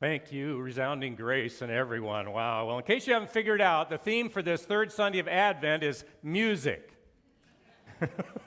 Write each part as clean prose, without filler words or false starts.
Thank you, resounding grace and everyone. Wow. Well, in case you haven't figured out, the theme for this third Sunday of Advent is music.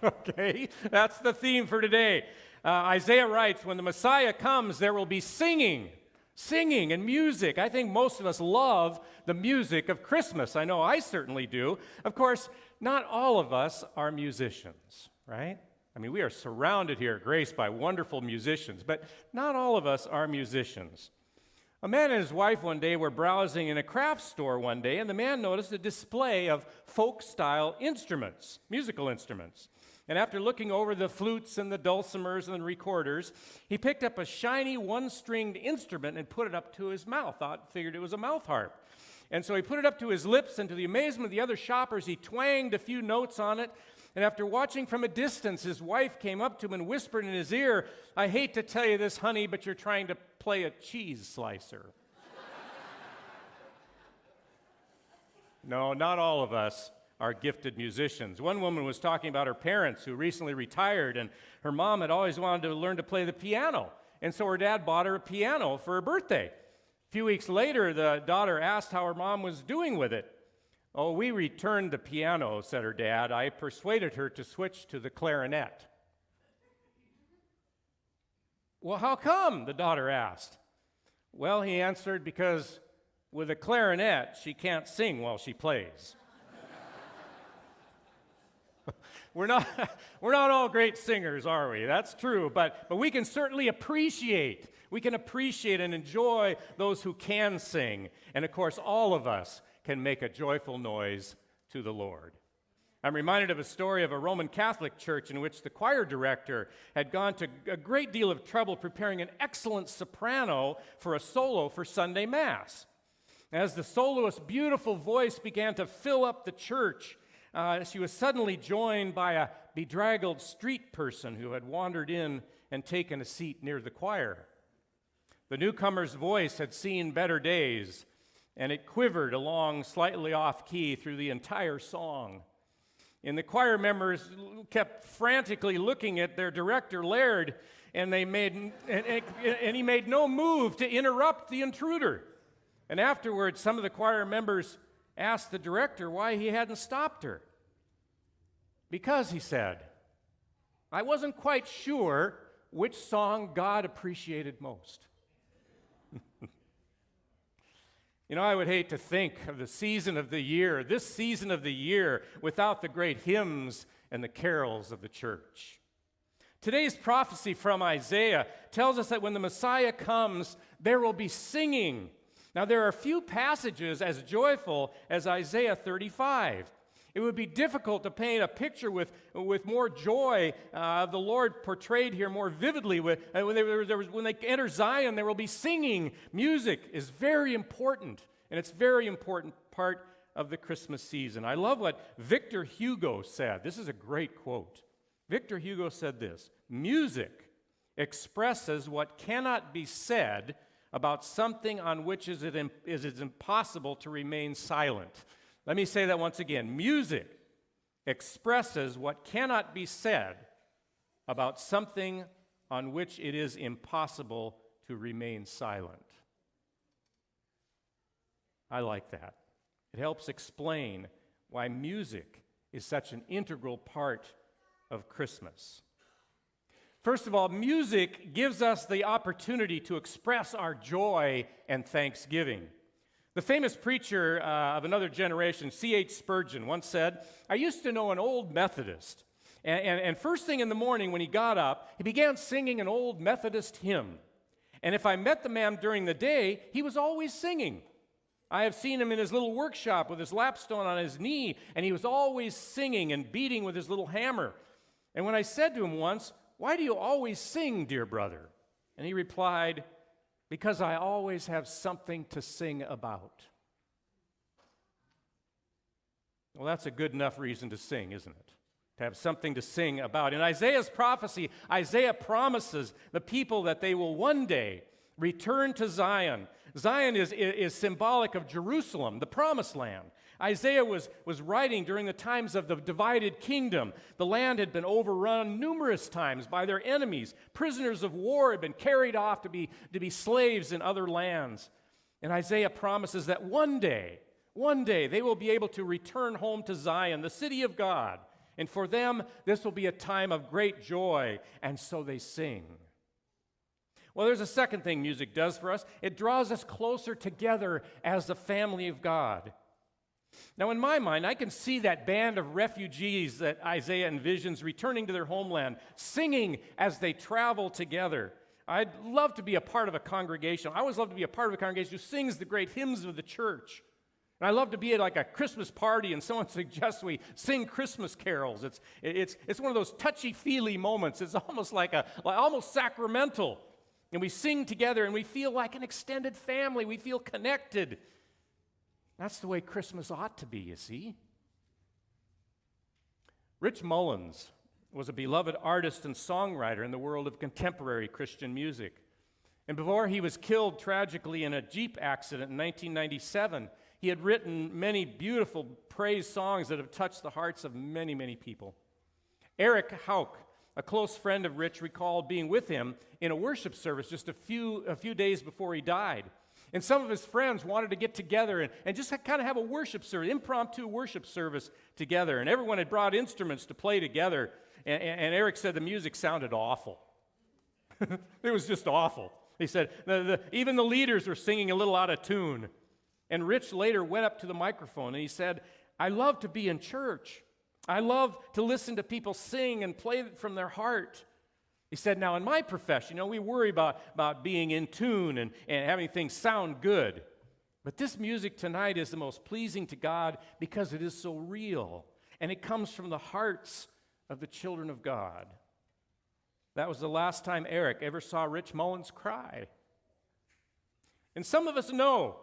Okay, that's the theme for today. Isaiah writes, when the Messiah comes, there will be singing and music. I think most of us love the music of Christmas. I know I certainly do. Of course, not all of us are musicians, right? I mean, we are surrounded here at Grace by wonderful musicians, but not all of us are musicians. A man and his wife one day were browsing in a craft store one day, and the man noticed a display of folk-style instruments, musical instruments. And after looking over the flutes and the dulcimers and the recorders, he picked up a shiny one-stringed instrument and put it up to his mouth. Figured it was a mouth harp. And so he put it up to his lips, and to the amazement of the other shoppers, he twanged a few notes on it. And after watching from a distance, his wife came up to him and whispered in his ear, "I hate to tell you this, honey, but you're trying to play a cheese slicer." No, not all of us are gifted musicians. One woman was talking about her parents who recently retired, and her mom had always wanted to learn to play the piano. And so her dad bought her a piano for her birthday. A few weeks later, the daughter asked how her mom was doing with it. "Oh, we returned the piano," said her dad. "I persuaded her to switch to the clarinet." "Well, how come?" the daughter asked. "Well," he answered, "because with a clarinet, she can't sing while she plays." We're not all great singers, are we? That's true, but we can certainly appreciate. We can appreciate and enjoy those who can sing. And of course, all of us can make a joyful noise to the Lord. I'm reminded of a story of a Roman Catholic church in which the choir director had gone to a great deal of trouble preparing an excellent soprano for a solo for Sunday Mass. As the soloist's beautiful voice began to fill up the church, she was suddenly joined by a bedraggled street person who had wandered in and taken a seat near the choir. The newcomer's voice had seen better days, and it quivered along slightly off key through the entire song. And the choir members kept frantically looking at their director, Laird, and he made no move to interrupt the intruder. And afterwards, some of the choir members asked the director why he hadn't stopped her. "Because," he said, "I wasn't quite sure which song God appreciated most." You know, I would hate to think of this season of the year, without the great hymns and the carols of the church. Today's prophecy from Isaiah tells us that when the Messiah comes, there will be singing. Now, there are few passages as joyful as Isaiah 35. It would be difficult to paint a picture with more joy of the Lord portrayed here more vividly. When they enter Zion, there will be singing. Music is very important, and it's a very important part of the Christmas season. I love what Victor Hugo said. This is a great quote. Victor Hugo said this: "Music expresses what cannot be said about something on which it is impossible to remain silent." Let me say that once again. Music expresses what cannot be said about something on which it is impossible to remain silent. I like that. It helps explain why music is such an integral part of Christmas. First of all, music gives us the opportunity to express our joy and thanksgiving. The famous preacher of another generation, C.H. Spurgeon, once said, "I used to know an old Methodist, and first thing in the morning when he got up, he began singing an old Methodist hymn. And if I met the man during the day, he was always singing. I have seen him in his little workshop with his lapstone on his knee, and he was always singing and beating with his little hammer. And when I said to him once, 'Why do you always sing, dear brother?' And he replied, 'Because I always have something to sing about.'" Well, that's a good enough reason to sing, isn't it? To have something to sing about. In Isaiah's prophecy, Isaiah promises the people that they will one day Return to Zion. Zion is symbolic of Jerusalem, the promised land. Isaiah was writing during the times of the divided kingdom. The land had been overrun numerous times by their enemies. Prisoners of war had been carried off to be slaves in other lands. And Isaiah promises that one day they will be able to return home to Zion, the city of God. And for them, this will be a time of great joy, and so they sing. Well, there's a second thing music does for us. It draws us closer together as the family of God. Now, in my mind, I can see that band of refugees that Isaiah envisions returning to their homeland, singing as they travel together. I'd love to be a part of a congregation. I always love to be a part of a congregation who sings the great hymns of the church. And I love to be at like a Christmas party and someone suggests we sing Christmas carols. It's one of those touchy-feely moments. It's almost like almost sacramental. And we sing together and we feel like an extended family. We feel connected. That's the way Christmas ought to be, you see. Rich Mullins was a beloved artist and songwriter in the world of contemporary Christian music. And before he was killed tragically in a Jeep accident in 1997, he had written many beautiful praise songs that have touched the hearts of many, many people. Eric Hauk, a close friend of Rich, recalled being with him in a worship service just a few days before he died. And some of his friends wanted to get together and just kind of have a worship service, impromptu worship service together. And everyone had brought instruments to play together. And Eric said the music sounded awful. It was just awful. He said even the leaders were singing a little out of tune. And Rich later went up to the microphone and he said, "I love to be in church. I love to listen to people sing and play from their heart." He said, "Now in my profession, we worry about being in tune and having things sound good. But this music tonight is the most pleasing to God because it is so real. And it comes from the hearts of the children of God." That was the last time Eric ever saw Rich Mullins cry. And some of us know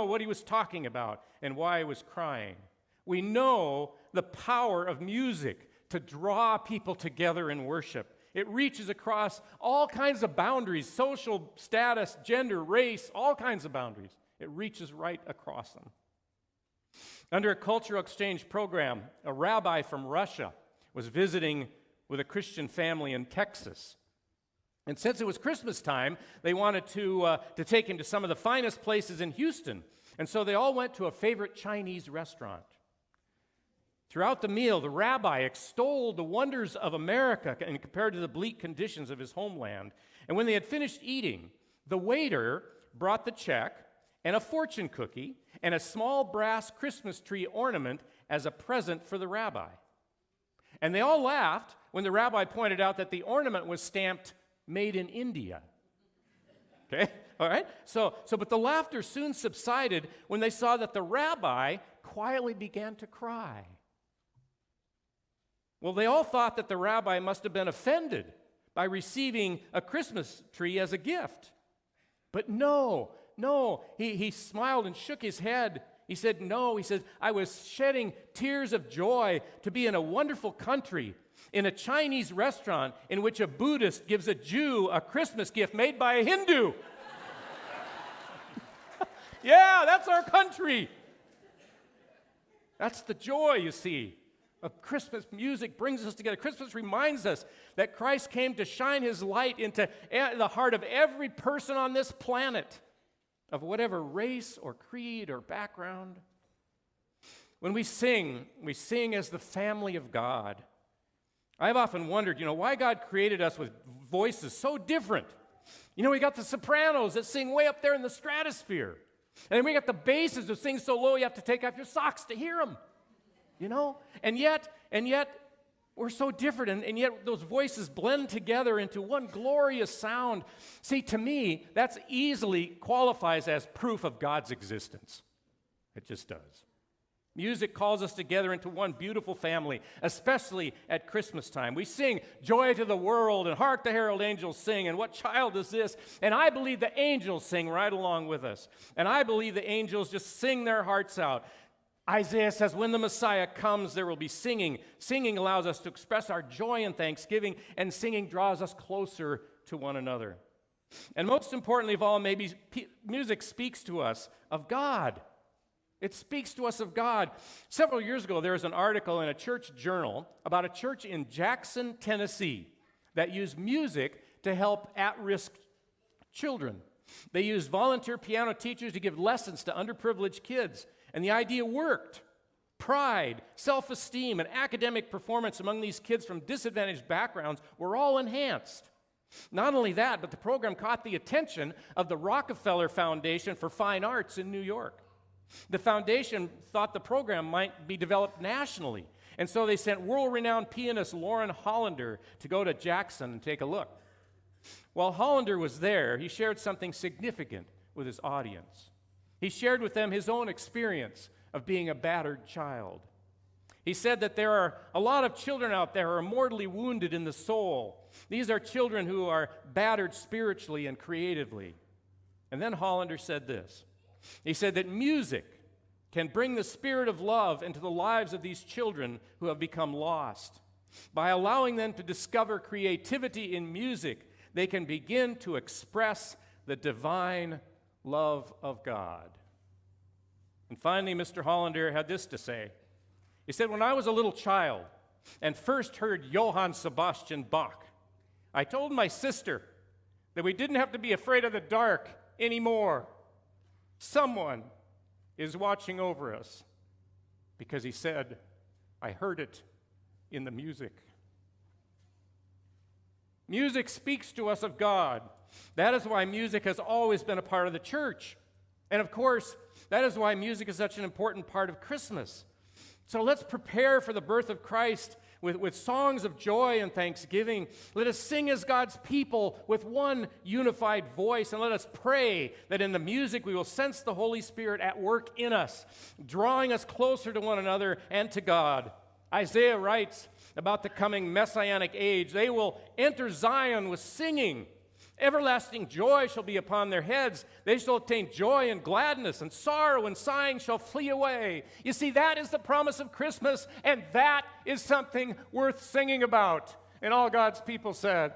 what he was talking about and why he was crying. We know the power of music to draw people together in worship. It reaches across all kinds of boundaries, social status, gender, race, all kinds of boundaries. It reaches right across them. Under a cultural exchange program, a rabbi from Russia was visiting with a Christian family in Texas. And since it was Christmas time, they wanted to take him to some of the finest places in Houston. And so they all went to a favorite Chinese restaurant. Throughout the meal, the rabbi extolled the wonders of America and compared to the bleak conditions of his homeland. And when they had finished eating, the waiter brought the check and a fortune cookie and a small brass Christmas tree ornament as a present for the rabbi. And they all laughed when the rabbi pointed out that the ornament was stamped "Made in India." Okay? All right? But the laughter soon subsided when they saw that the rabbi quietly began to cry. Well, they all thought that the rabbi must have been offended by receiving a Christmas tree as a gift. But no, he smiled and shook his head. He said, "No," he said, "I was shedding tears of joy to be in a wonderful country, in a Chinese restaurant in which a Buddhist gives a Jew a Christmas gift made by a Hindu." Yeah, that's our country. That's the joy, you see, of Christmas. Music brings us together. Christmas reminds us that Christ came to shine his light into the heart of every person on this planet, of whatever race or creed or background. When we sing as the family of God. I've often wondered, why God created us with voices so different. We got the sopranos that sing way up there in the stratosphere. And then we got the basses that sing so low you have to take off your socks to hear them. And yet we're so different, and yet those voices blend together into one glorious sound. See, to me, that's easily qualifies as proof of God's existence. It just does. Music calls us together into one beautiful family, especially at Christmas time. We sing "Joy to the World" and "Hark the Herald Angels Sing" and "What Child Is This?" And I believe the angels sing right along with us. And I believe the angels just sing their hearts out. Isaiah says when the Messiah comes, there will be singing. Singing allows us to express our joy and thanksgiving, and singing draws us closer to one another. And most importantly of all, maybe music speaks to us of God. It speaks to us of God. Several years ago, there was an article in a church journal about a church in Jackson, Tennessee, that used music to help at-risk children. They used volunteer piano teachers to give lessons to underprivileged kids, and the idea worked. Pride, self-esteem, and academic performance among these kids from disadvantaged backgrounds were all enhanced. Not only that, but the program caught the attention of the Rockefeller Foundation for Fine Arts in New York. The foundation thought the program might be developed nationally, and so they sent world-renowned pianist Lauren Hollander to go to Jackson and take a look. While Hollander was there, he shared something significant with his audience. He shared with them his own experience of being a battered child. He said that there are a lot of children out there who are mortally wounded in the soul. These are children who are battered spiritually and creatively. And then Hollander said this. He said that music can bring the spirit of love into the lives of these children who have become lost. By allowing them to discover creativity in music, they can begin to express the divine love of God. And finally, Mr. Hollander had this to say. He said, when I was a little child and first heard Johann Sebastian Bach, I told my sister that we didn't have to be afraid of the dark anymore. Someone is watching over us, because he said, I heard it in the music. Music speaks to us of God. That is why music has always been a part of the church. And of course, that is why music is such an important part of Christmas. So let's prepare for the birth of Christ with songs of joy and thanksgiving. Let us sing as God's people with one unified voice, and let us pray that in the music we will sense the Holy Spirit at work in us, drawing us closer to one another and to God. Isaiah writes about the coming messianic age. They will enter Zion with singing. Everlasting joy shall be upon their heads. They shall obtain joy and gladness, and sorrow and sighing shall flee away. You see, that is the promise of Christmas, and that is something worth singing about. And all God's people said,